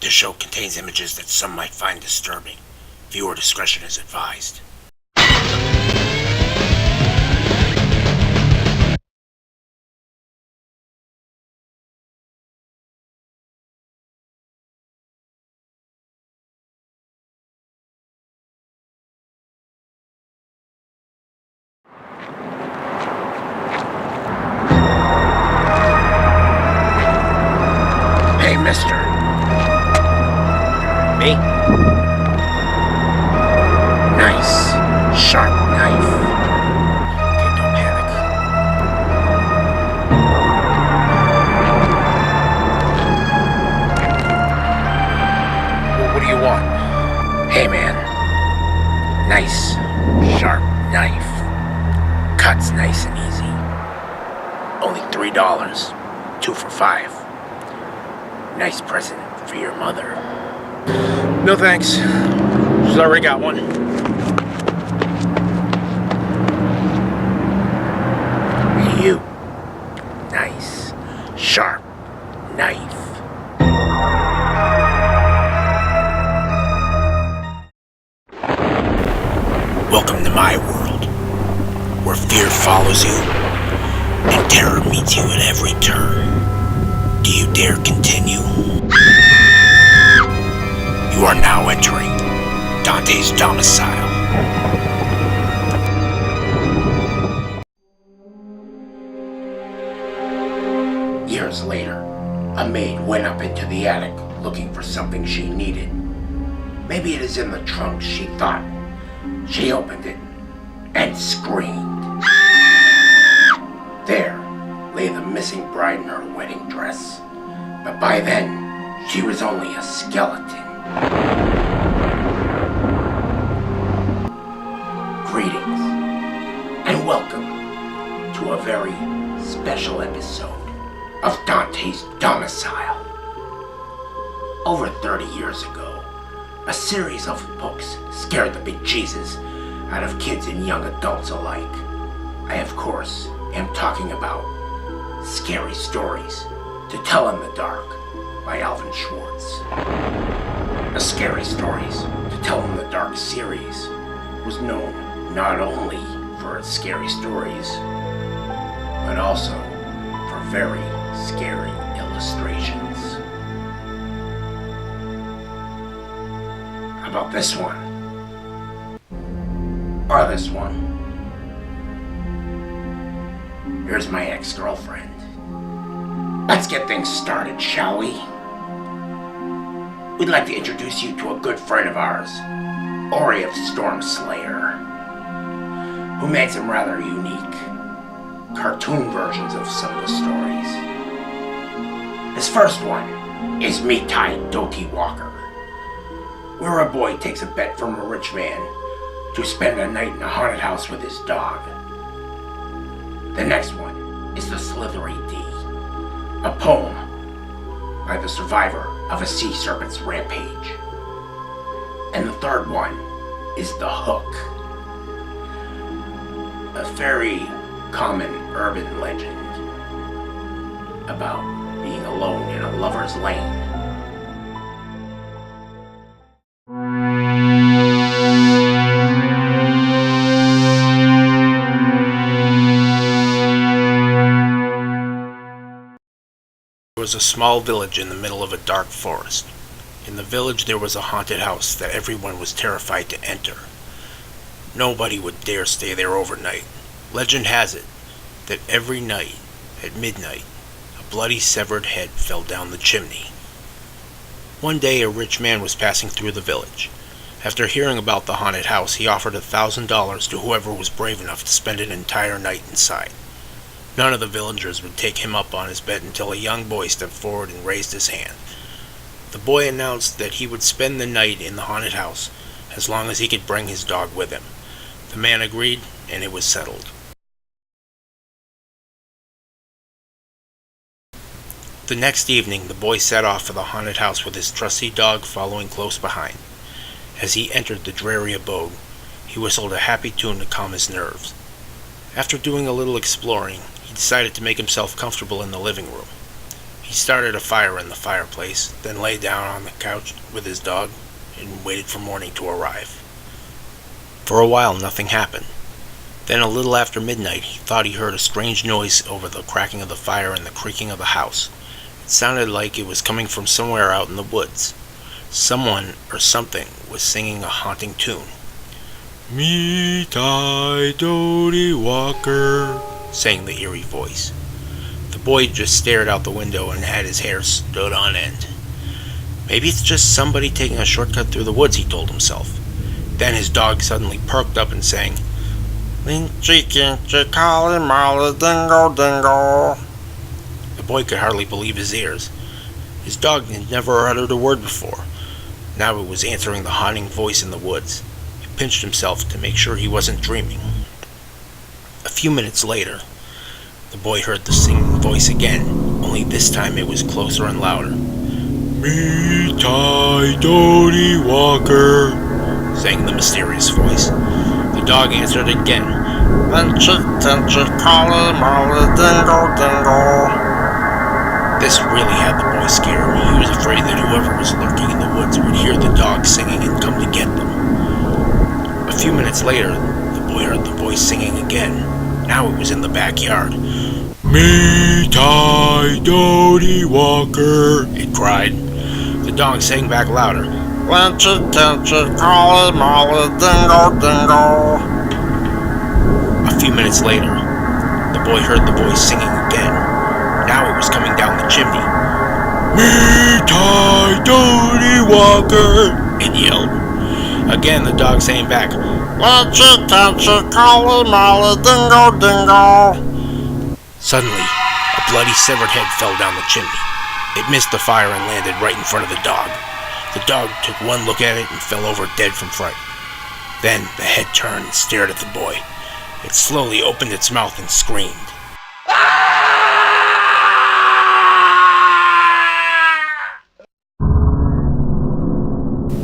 This show contains images that some might find disturbing. Viewer discretion is advised. Hey, mister. Me? Nice, sharp knife. Okay, don't panic. Well, what do you want? Hey, man. Nice, sharp knife. Cuts nice and easy. Only $3. 2 for $5. Nice present for your mother. No thanks. She's already got one. You. Nice, sharp knife. Welcome to my world, where fear follows you and terror meets you at every turn. Do you dare continue? You are now entering Dante's Domicile. Years later, a maid went up into the attic looking for something she needed. Maybe it is in the trunk, she thought. She opened it and screamed. There lay the missing bride in her wedding dress. But by then, she was only a skeleton. Greetings, and welcome to a very special episode of Dante's Domicile. Over 30 years ago, a series of books scared the bejesus out of kids and young adults alike. I, of course, am talking about Scary Stories to Tell in the Dark by Alvin Schwartz. The Scary Stories to Tell in the Dark series was known not only for its scary stories, but also for very scary illustrations. How about this one? Or this one? Here's my ex-girlfriend. Let's get things started, shall we? We'd like to introduce you to a good friend of ours, Ori of Stormslayer, who made some rather unique cartoon versions of some of the stories. His first one is Mitai Doki Walker, where a boy takes a bet from a rich man to spend a night in a haunted house with his dog. The next one is the Slithery D, a poem by the survivor of a sea serpent's rampage. And the third one is The Hook, a very common urban legend about being alone in a lover's lane. There was a small village in the middle of a dark forest. In the village there was a haunted house that everyone was terrified to enter. Nobody would dare stay there overnight. Legend has it that every night, at midnight, a bloody severed head fell down the chimney. One day a rich man was passing through the village. After hearing about the haunted house, he offered $1,000 to whoever was brave enough to spend an entire night inside. None of the villagers would take him up on his bet until a young boy stepped forward and raised his hand. The boy announced that he would spend the night in the haunted house as long as he could bring his dog with him. The man agreed, and it was settled. The next evening, the boy set off for the haunted house with his trusty dog following close behind. As he entered the dreary abode, he whistled a happy tune to calm his nerves. After doing a little exploring, he decided to make himself comfortable in the living room. He started a fire in the fireplace, then lay down on the couch with his dog and waited for morning to arrive. For a while, nothing happened. Then, a little after midnight, he thought he heard a strange noise over the cracking of the fire and the creaking of the house. It sounded like it was coming from somewhere out in the woods. Someone or something was singing a haunting tune. "Me tie Doty Walker," sang the eerie voice. The boy just stared out the window and had his hair stood on end. Maybe it's just somebody taking a shortcut through the woods, he told himself. Then his dog suddenly perked up and sang, "Linchy, kinchy, collie, molly, dingo, dingo." The boy could hardly believe his ears. His dog had never uttered a word before. Now it was answering the haunting voice in the woods. He pinched himself to make sure he wasn't dreaming. A few minutes later, the boy heard the singing voice again, only this time it was closer and louder. "Me tie Doty Walker," sang the mysterious voice. The dog answered again. "Linchy, tinchy, collie, molly, dingo, dingo." This really had the boy scared. He was afraid that whoever was lurking in the woods would hear the dog singing and come to get them. A few minutes later, the boy heard the voice singing again. Now it was in the backyard. "Me tie Doty Walker," it cried. The dog sang back louder. "Linchy, tinchy, collie, molly, dingo, dingo." A few minutes later, the boy heard the voice singing again. Now it was coming down the chimney. "Me tie Doty Walker," it yelled. Again the dog sang back. "Linchy, tinchy, collie, molly, dingo, dingo." Suddenly, a bloody severed head fell down the chimney. It missed the fire and landed right in front of the dog. The dog took one look at it and fell over dead from fright. Then the head turned and stared at the boy. It slowly opened its mouth and screamed.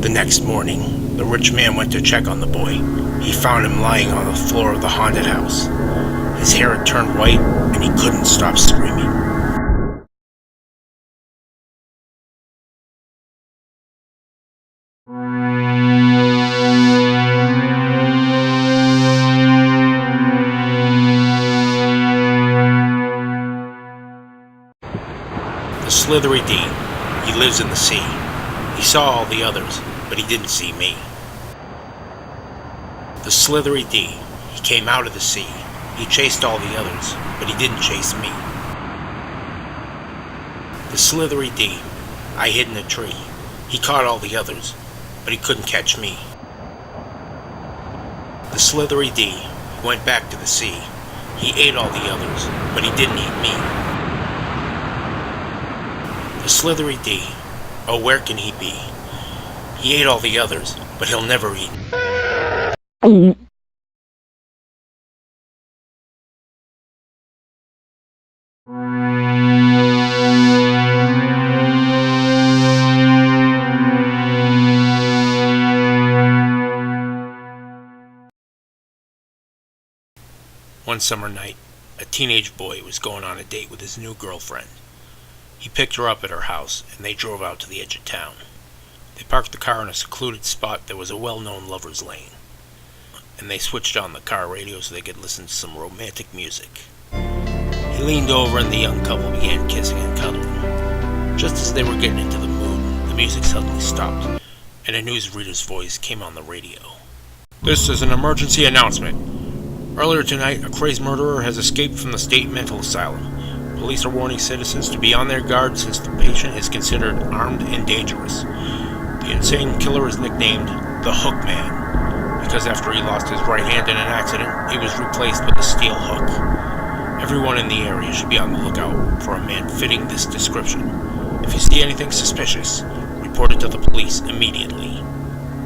The next morning, the rich man went to check on the boy. He found him lying on the floor of the haunted house. His hair had turned white, and he couldn't stop screaming. The Slithery D. He lives in the sea. He saw all the others, but he didn't see me. The Slithery D. He came out of the sea. He chased all the others, but he didn't chase me. The Slithery D. I hid in a tree. He caught all the others, but he couldn't catch me. The Slithery D. went back to the sea. He ate all the others, but he didn't eat me. The Slithery D. Oh, where can he be? He ate all the others, but he'll never eat. One summer night, a teenage boy was going on a date with his new girlfriend. He picked her up at her house, and they drove out to the edge of town. They parked the car in a secluded spot that was a well-known lover's lane, and they switched on the car radio so they could listen to some romantic music. He leaned over and the young couple began kissing and cuddling. Just as they were getting into the mood, the music suddenly stopped, and a newsreader's voice came on the radio. "This is an emergency announcement. Earlier tonight, a crazed murderer has escaped from the state mental asylum. Police are warning citizens to be on their guard since the patient is considered armed and dangerous. The insane killer is nicknamed the Hook Man because after he lost his right hand in an accident, he was replaced with a steel hook. Everyone in the area should be on the lookout for a man fitting this description. If you see anything suspicious, report it to the police immediately."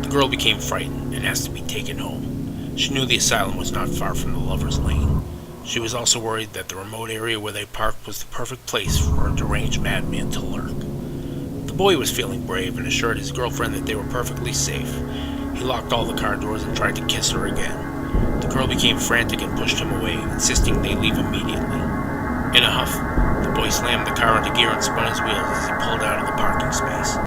The girl became frightened and asked to be taken home. She knew the asylum was not far from the lover's lane. She was also worried that the remote area where they parked was the perfect place for a deranged madman to lurk. The boy was feeling brave and assured his girlfriend that they were perfectly safe. He locked all the car doors and tried to kiss her again. The girl became frantic and pushed him away, insisting they leave immediately. In a huff, The boy slammed the car into gear and spun his wheels as he pulled out of the parking space.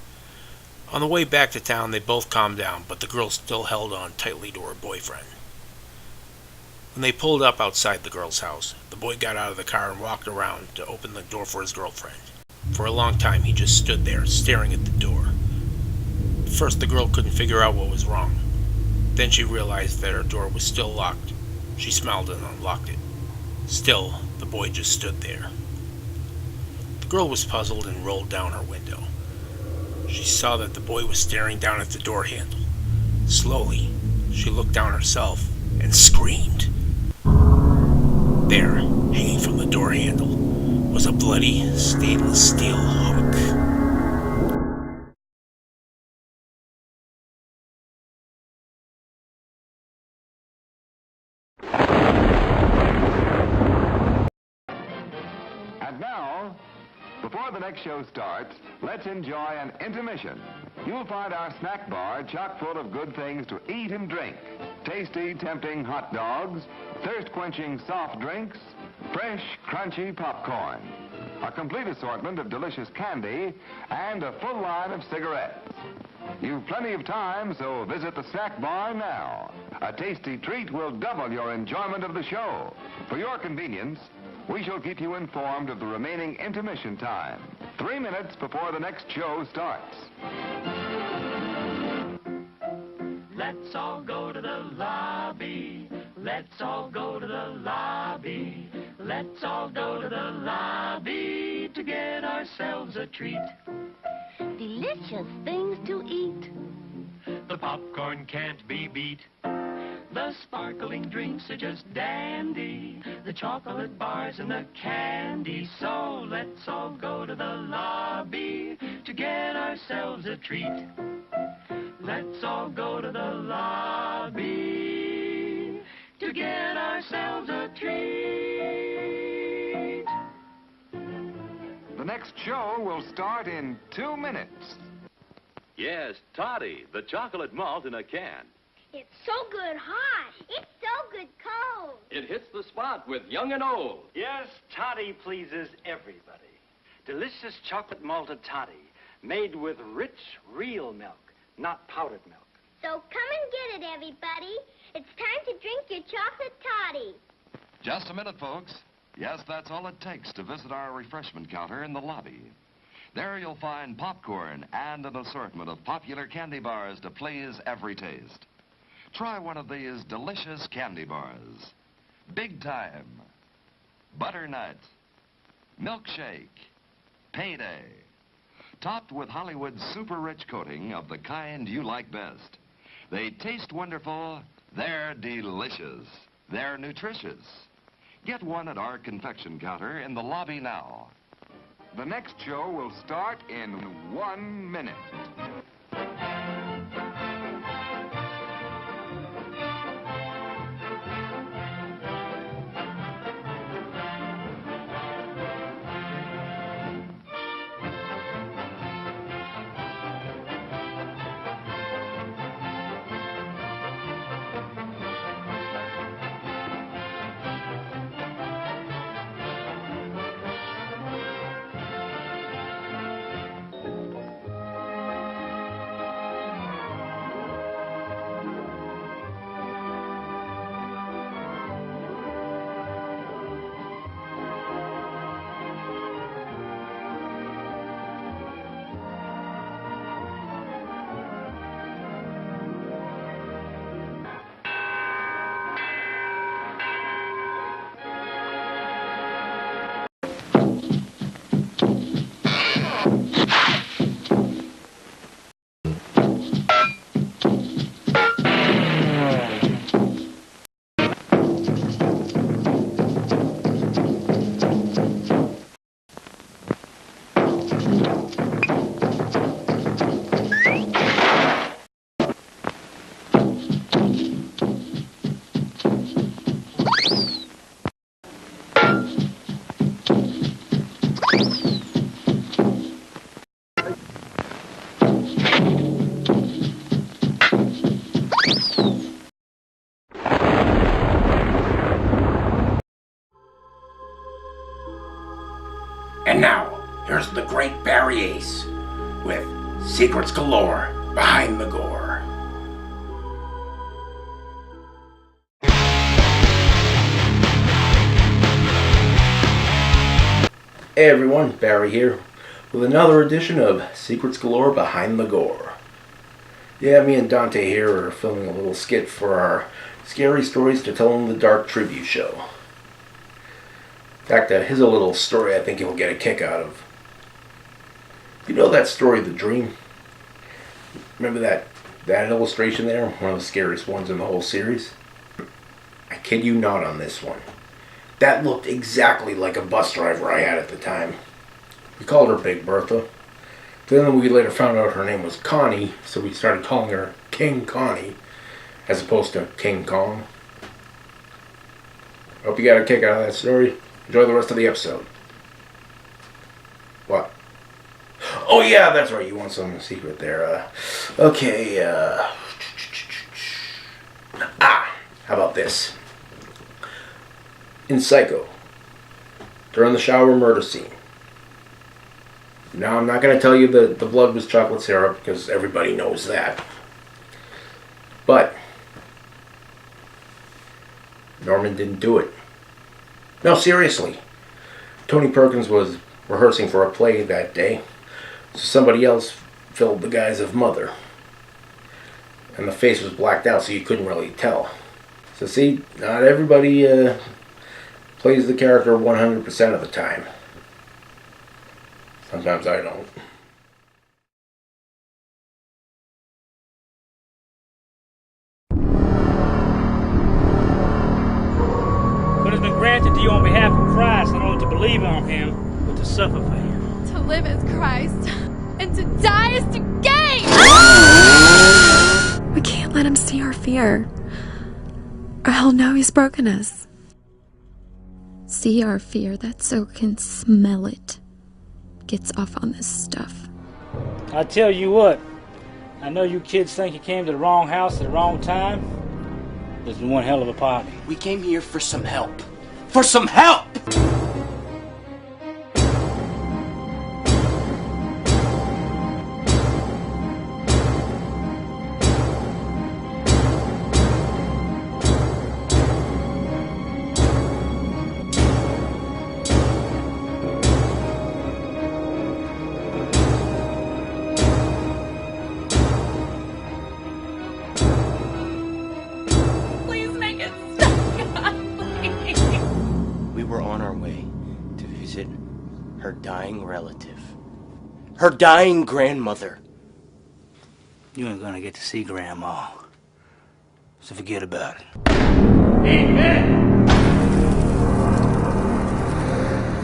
On the way back to town, they both calmed down, but the girl still held on tightly to her boyfriend. When they pulled up outside the girl's house, the boy got out of the car and walked around to open the door for his girlfriend. For a long time, he just stood there, staring at the door. At first, the girl couldn't figure out what was wrong. Then she realized that her door was still locked. She smiled and unlocked it. Still, the boy just stood there. The girl was puzzled and rolled down her window. She saw that the boy was staring down at the door handle. Slowly, she looked down herself and screamed. There, hanging from the door handle, was a bloody stainless steel hook. And now, before the next show starts, let's enjoy an intermission. You'll find our snack bar chock full of good things to eat and drink. Tasty, tempting hot dogs, thirst-quenching soft drinks, fresh, crunchy popcorn, a complete assortment of delicious candy, and a full line of cigarettes. You've plenty of time, so visit the snack bar now. A tasty treat will double your enjoyment of the show. For your convenience, we shall keep you informed of the remaining intermission time, 3 minutes before the next show starts. Let's all go to the lobby. Let's all go to the lobby. Let's all go to the lobby to get ourselves a treat. Delicious things to eat. The popcorn can't be beat. The sparkling drinks are just dandy. The chocolate bars and the candy. So let's all go to the lobby to get ourselves a treat. Let's all go to the lobby to get ourselves a treat. The next show will start in 2 minutes. Yes, Toddy, the chocolate malt in a can. It's so good hot. It's so good cold. It hits the spot with young and old. Yes, toddy pleases everybody. Delicious chocolate malted toddy, made with rich, real milk, not powdered milk. So come and get it, everybody. It's time to drink your chocolate toddy. Just a minute, folks. Yes, that's all it takes to visit our refreshment counter in the lobby. There you'll find popcorn and an assortment of popular candy bars to please every taste. Try one of these delicious candy bars. Big Time, Butternut, Milkshake, Payday. Topped with Hollywood's super rich coating of the kind you like best. They taste wonderful, they're delicious, they're nutritious. Get one at our confection counter in the lobby now. The next show will start in 1 minute. Secrets Galore Behind the Gore. Hey everyone, Barry here with another edition of Secrets Galore Behind the Gore. Yeah, me and Dante here are filming a little skit for our Scary Stories to Tell in the Dark tribute show. In fact, here's a little story I think you'll get a kick out of. You know that story, The Dream? Remember that illustration there? One of the scariest ones in the whole series? I kid you not on this one. That looked exactly like a bus driver I had at the time. We called her Big Bertha. Then we later found out her name was Connie, so we started calling her King Connie, as opposed to King Kong. Hope you got a kick out of that story. Enjoy the rest of the episode. What? Oh yeah, that's right, you want some secret there. Okay, how about this? In Psycho, during the shower murder scene. Now, I'm not going to tell you that the blood was chocolate syrup, because everybody knows that. But Norman didn't do it. No, seriously. Tony Perkins was rehearsing for a play that day, so somebody else filled the guise of Mother. And the face was blacked out, so you couldn't really tell. So see, not everybody plays the character 100% of the time. Sometimes I don't. What has been granted to you on behalf of Christ, not only to believe on him, but to suffer for him. To live as Christ, and to die as to gain! We can't let him see our fear, or he'll know he's broken us. See our fear that so can smell it. Gets off on this stuff. I tell you what, I know you kids think you came to the wrong house at the wrong time. This is one hell of a party. We came here for some help. For some help! Her dying relative. Her dying grandmother. You ain't gonna get to see Grandma, so forget about it.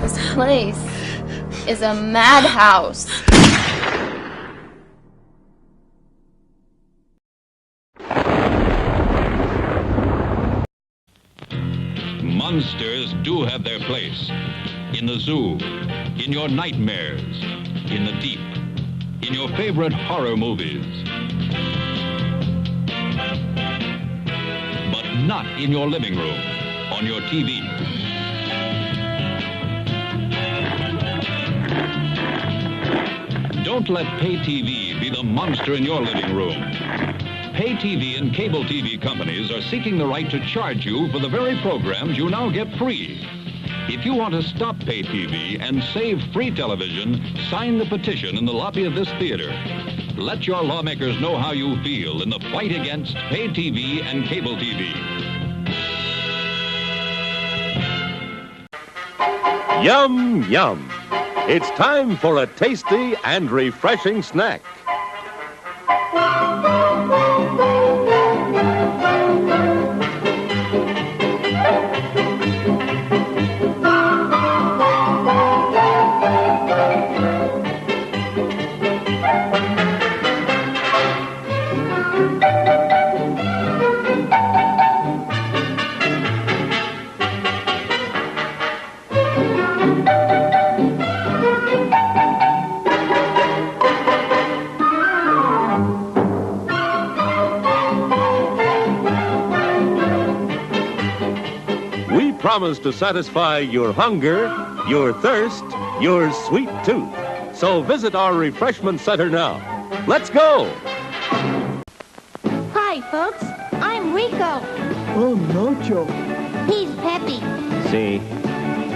This place is a madhouse. Monsters do have their place. In the zoo, in your nightmares, in the deep, in your favorite horror movies. But not in your living room, on your TV. Don't let pay TV be the monster in your living room. Pay TV and cable TV companies are seeking the right to charge you for the very programs you now get free. If you want to stop pay TV and save free television, sign the petition in the lobby of this theater. Let your lawmakers know how you feel in the fight against pay TV and cable TV. Yum, yum. It's time for a tasty and refreshing snack. Promise to satisfy your hunger, your thirst, your sweet tooth. So visit our refreshment center now. Let's go! Hi, folks. I'm Rico. Oh, Nacho. He's Peppy. See?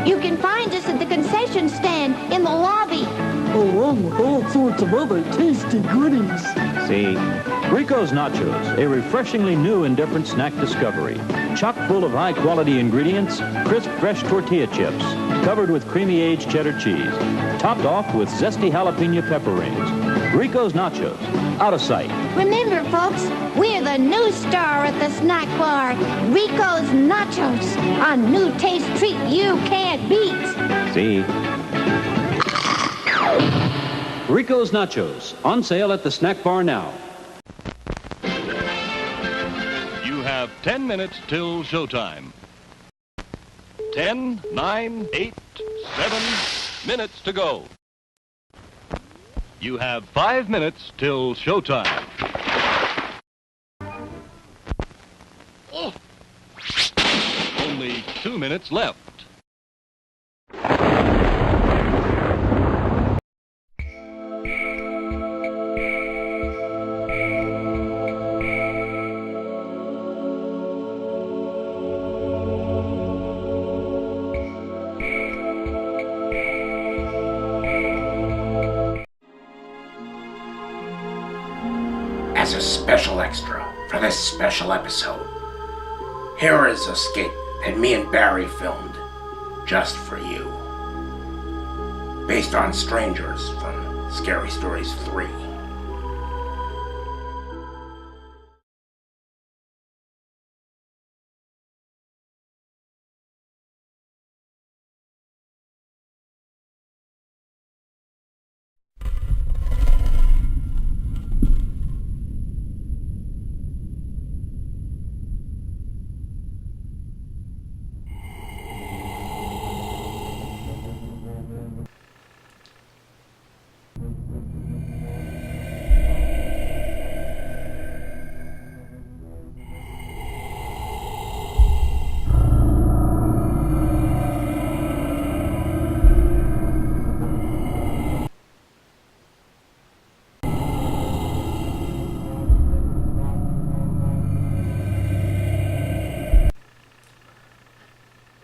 You can find us at the concession stand in the lobby. Along with all sorts of other tasty goodies. See? Rico's Nachos, a refreshingly new and different snack discovery. Chock full of high-quality ingredients, crisp, fresh tortilla chips, covered with creamy aged cheddar cheese, topped off with zesty jalapeno pepper rings. Rico's Nachos, out of sight. Remember, folks, we're the new star at the snack bar. Rico's Nachos, a new taste treat you can't beat. See? Rico's Nachos, on sale at the snack bar now. You have 10 minutes till showtime. 10, 9, 8, 7 minutes to go. You have 5 minutes till showtime. Oh. Only 2 minutes left. As a special extra for this special episode, here is a skit that me and Barry filmed just for you, based on strangers from Scary Stories 3.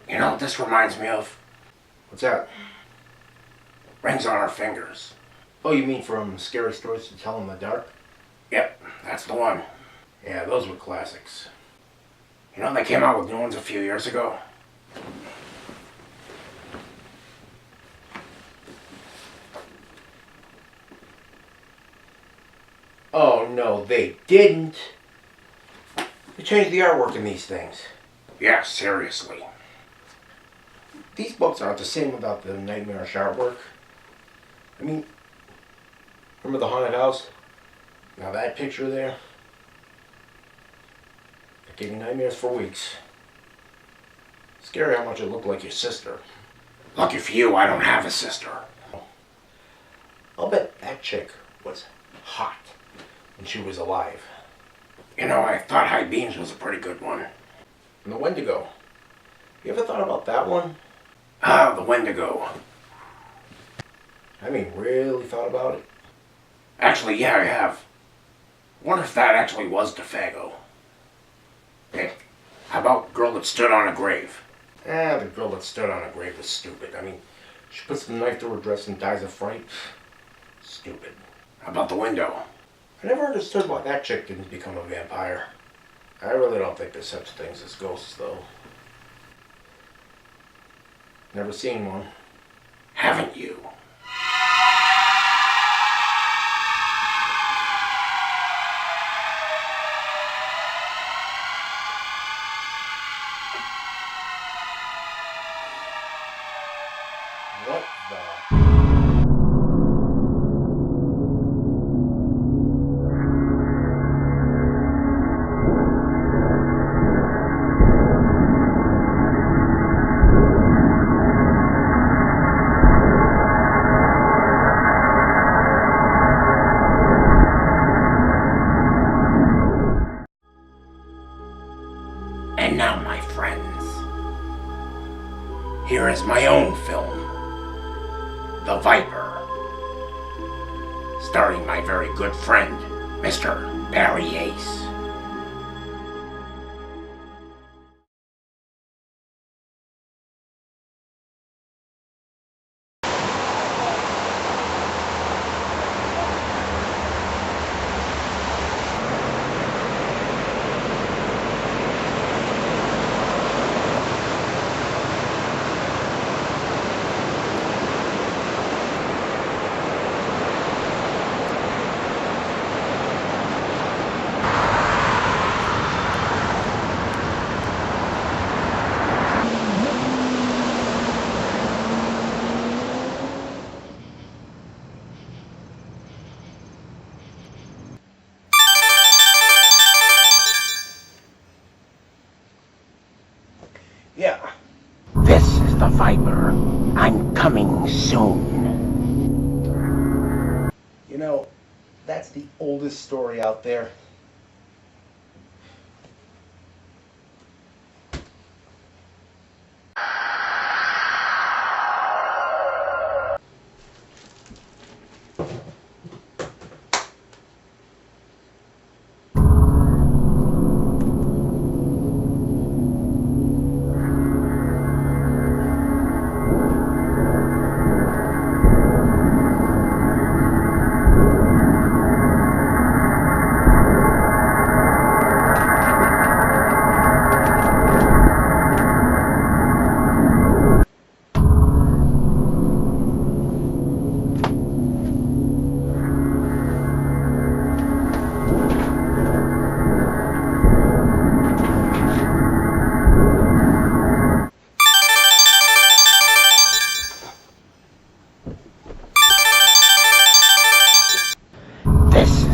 You know what this reminds me of? What's that? Rings on our fingers. Oh, you mean from Scary Stories to Tell in the Dark? Yep, that's the one. Yeah, those were classics. You know they came out with new ones a few years ago? Oh, no, they didn't. They changed the artwork in these things. Yeah, seriously. These books aren't the same without the nightmarish artwork. I mean, remember the haunted house? Now that picture there, it gave me nightmares for weeks. Scary how much it looked like your sister. Lucky for you, I don't have a sister. I'll bet that chick was hot when she was alive. You know, I thought High Beams was a pretty good one. And the Wendigo. You ever thought about that one? Ah, the Wendigo. I mean, really thought about it? Actually, yeah, I have. Wonder if that actually was DeFago. Hey, how about Girl That Stood on a Grave? The Girl That Stood on a Grave was stupid. I mean, she puts the knife through her dress and dies of fright. Stupid. How about the window? I never understood why that chick didn't become a vampire. I really don't think there's such things as ghosts, though. Never seen one. Haven't you? What the... And now, my friends, here is my own film, The Viper, starring my very good friend, Mr. Barry Ace. Yeah. This is the Viper. I'm coming soon. You know, that's the oldest story out there.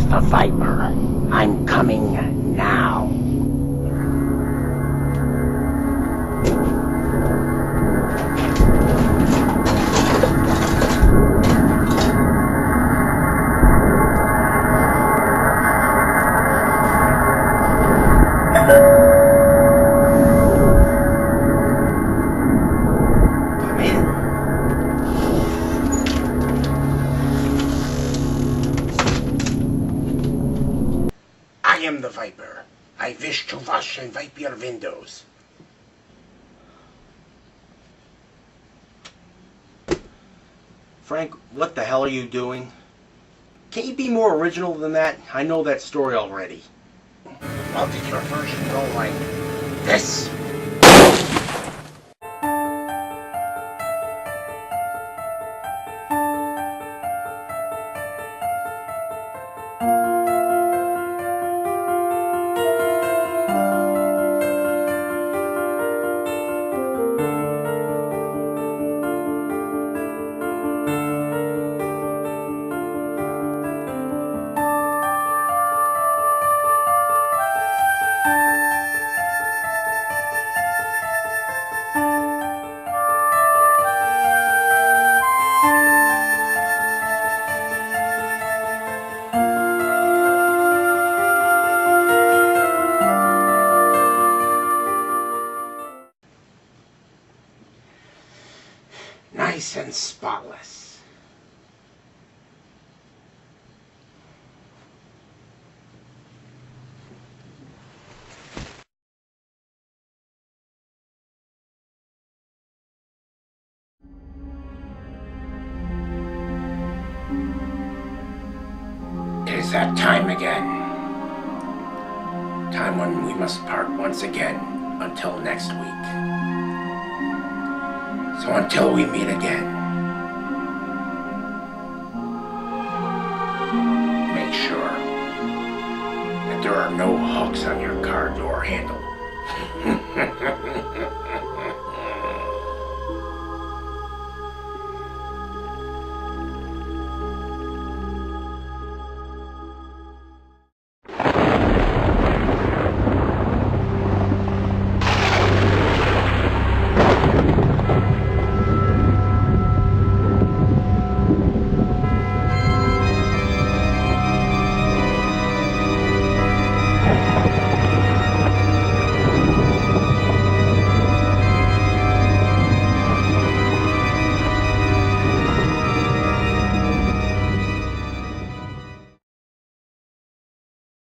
The Viper. I'm coming now. I am the Viper. I wish to wash and wipe your windows. Frank, what the hell are you doing? Can't you be more original than that? I know that story already. Well, did your version go like this? Nice and spotless. It is that time again. Time when we must part once again until next week. So until we meet again, make sure that there are no hooks on your car door handle.